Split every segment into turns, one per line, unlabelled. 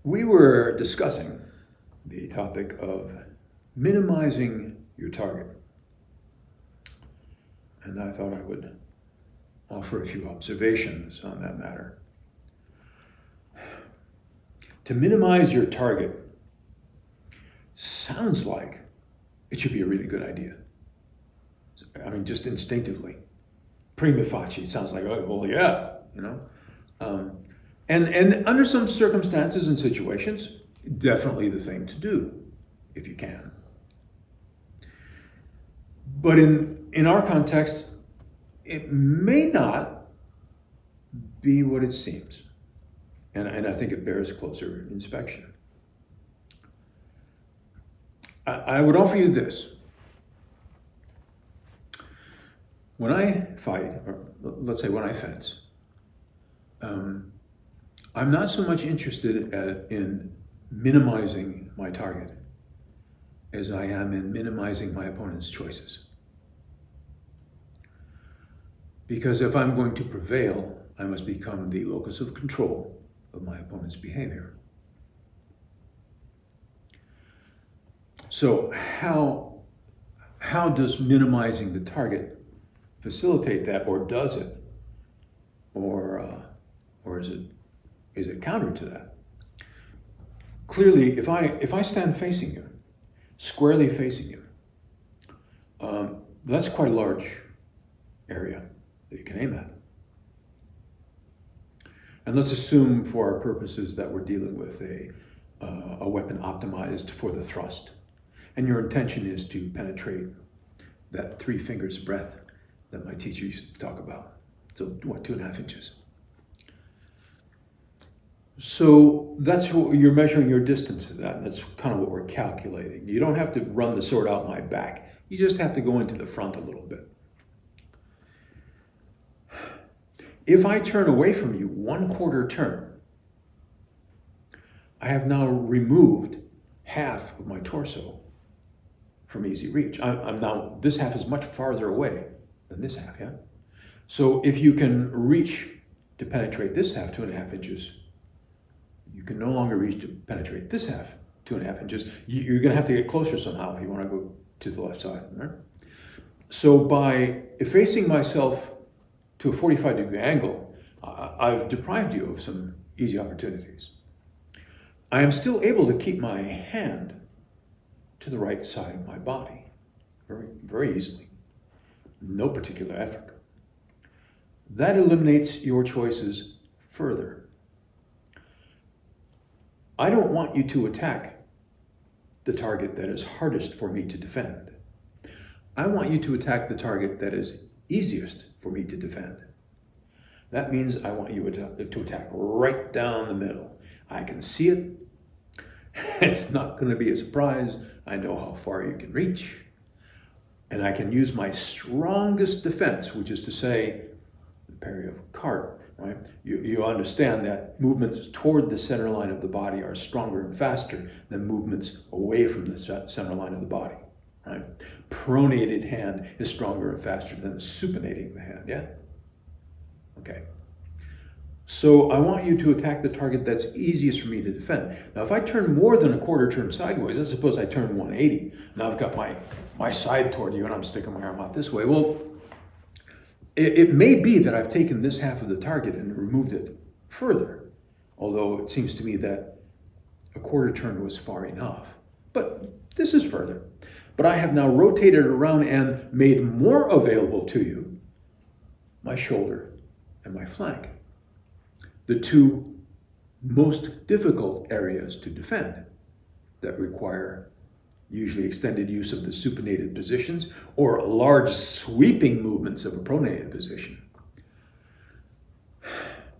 We were discussing the topic of minimizing your target. And I thought I would offer a few observations on that matter. To minimize your target sounds like it should be a really good idea. I mean, just instinctively. Prima facie, it sounds like, oh, well, yeah, you know. And under some circumstances and situations, definitely the thing to do, if you can. But in our context, it may not be what it seems. And I think it bears closer inspection. I would offer you this. When I fight, or let's say when I fence, I'm not so much interested in minimizing my target as I am in minimizing my opponent's choices. Because if I'm going to prevail, I must become the locus of control of my opponent's behavior. So how does minimizing the target facilitate that, or does it? Or is it counter to that? Clearly, if I stand facing you, squarely facing you, that's quite a large area that you can aim at. And let's assume for our purposes that we're dealing with a weapon optimized for the thrust. And your intention is to penetrate that 3 fingers breadth that my teacher used to talk about. So what, 2.5 inches. So that's what you're measuring your distance to that. That's kind of what we're calculating. You don't have to run the sword out my back. You just have to go into the front a little bit. If I turn away from you 1/4 turn, I have now removed half of my torso from easy reach. I'm now, this half is much farther away than this half, yeah? So if you can reach to penetrate this half 2.5 inches, you can no longer reach to penetrate this half 2.5 inches. You're gonna have to get closer somehow if you wanna go to the left side, right? So by effacing myself to a 45-degree angle, I've deprived you of some easy opportunities. I am still able to keep my hand to the right side of my body very, very easily. No particular effort. That eliminates your choices further. I don't want you to attack the target that is hardest for me to defend. I want you to attack the target that is easiest for me to defend. That means I want you to attack right down the middle. I can see it. It's not going to be a surprise. I know how far you can reach. And I can use my strongest defense, which is to say, the parry of cart, right? You understand that movements toward the center line of the body are stronger and faster than movements away from the center line of the body, right? Pronated hand is stronger and faster than supinating the hand, yeah? Okay. So I want you to attack the target that's easiest for me to defend. Now, if I turn more than 1/4 turn sideways, let's suppose I turn 180. Now I've got my side toward you and I'm sticking my arm out this way. Well, it may be that I've taken this half of the target and removed it further, although it seems to me that 1/4 turn was far enough. But this is further. But I have now rotated around and made more available to you my shoulder and my flank. The 2 most difficult areas to defend that require usually extended use of the supinated positions or large sweeping movements of a pronated position.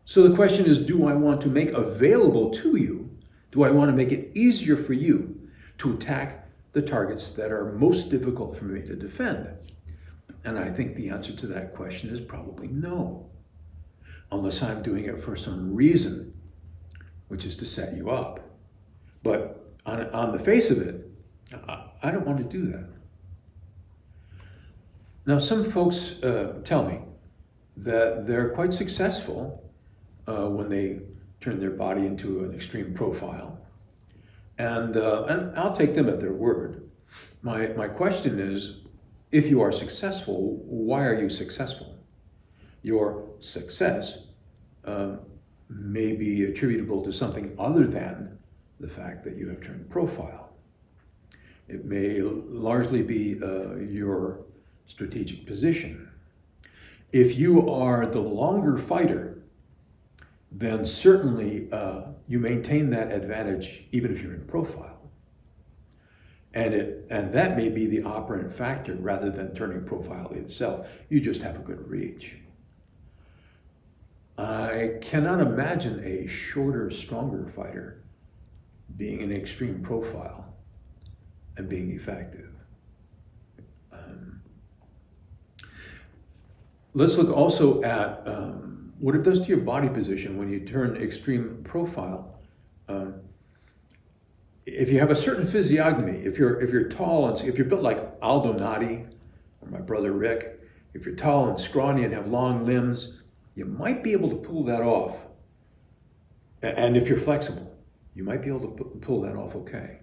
So the question is, do I want to make available to you, do I want to make it easier for you to attack the targets that are most difficult for me to defend? And I think the answer to that question is probably no. Unless I'm doing it for some reason, which is to set you up. But on the face of it, I don't want to do that. Now, some folks tell me that they're quite successful when they turn their body into an extreme profile. And I'll take them at their word. My question is, if you are successful, why are you successful? Your success may be attributable to something other than the fact that you have turned profile. It may largely be your strategic position. If you are the longer fighter, then certainly you maintain that advantage even if you're in profile. And that may be the operant factor rather than turning profile itself. You just have a good reach. I cannot imagine a shorter, stronger fighter being an extreme profile and being effective. Let's look also at what it does to your body position when you turn extreme profile. If you have a certain physiognomy, if you're tall and if you're built like Aldo Nadi or my brother Rick, if you're tall and scrawny and have long limbs, you might be able to pull that off. And if you're flexible, you might be able to pull that off okay.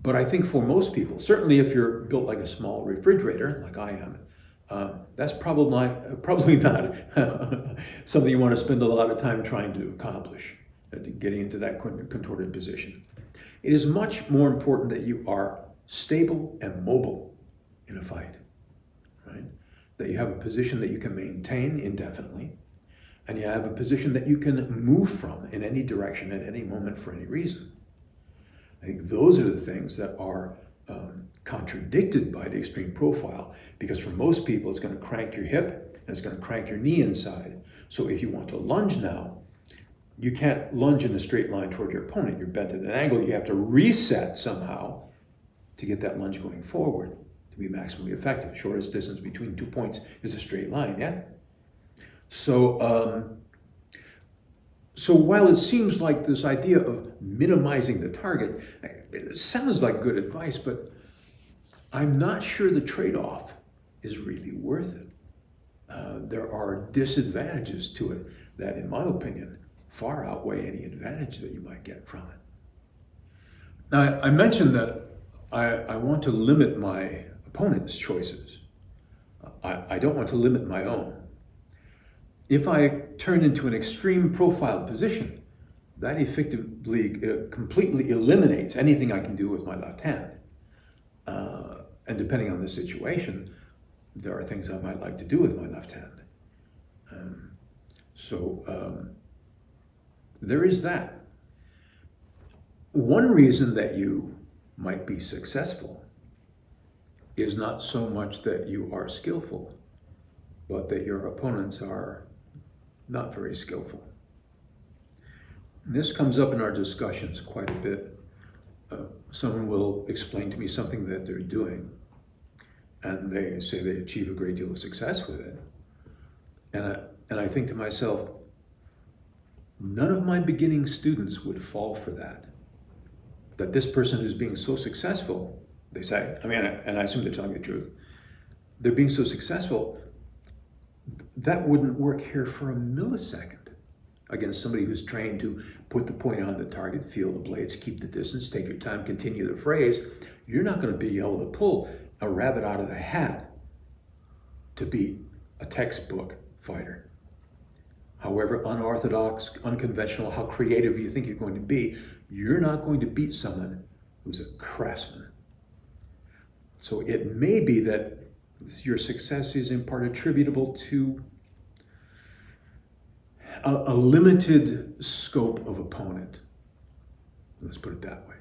But I think for most people, certainly if you're built like a small refrigerator, like I am, that's probably not something you want to spend a lot of time trying to accomplish, getting into that contorted position. It is much more important that you are stable and mobile in a fight, right? That you have a position that you can maintain indefinitely, and you have a position that you can move from in any direction at any moment for any reason. I think those are the things that are contradicted by the extreme profile, because for most people it's going to crank your hip and it's going to crank your knee inside. So if you want to lunge now, you can't lunge in a straight line toward your opponent. You're bent at an angle. You have to reset somehow to get that lunge going forward to be maximally effective. Shortest distance between 2 points is a straight line, yeah? So while it seems like this idea of minimizing the target, it sounds like good advice, but I'm not sure the trade-off is really worth it. There are disadvantages to it that, in my opinion, far outweigh any advantage that you might get from it. Now, I mentioned that I want to limit my opponent's choices. I don't want to limit my own. If I turn into an extreme profile position, that effectively completely eliminates anything I can do with my left hand. And depending on the situation, there are things I might like to do with my left hand. There is that. One reason that you might be successful is not so much that you are skillful, but that your opponents are not very skillful. This comes up in our discussions quite a bit. Someone will explain to me something that they're doing, and they say they achieve a great deal of success with it. And I think to myself, none of my beginning students would fall for that. That this person is being so successful, they say, and I assume they're telling the truth, they're being so successful, that wouldn't work here for a millisecond against somebody who's trained to put the point on the target, feel the blades, keep the distance, take your time, continue the phrase. You're not going to be able to pull a rabbit out of the hat to beat a textbook fighter. However unorthodox, unconventional, how creative you think you're going to be, you're not going to beat someone who's a craftsman. So it may be that your success is in part attributable to a limited scope of opponent. Let's put it that way.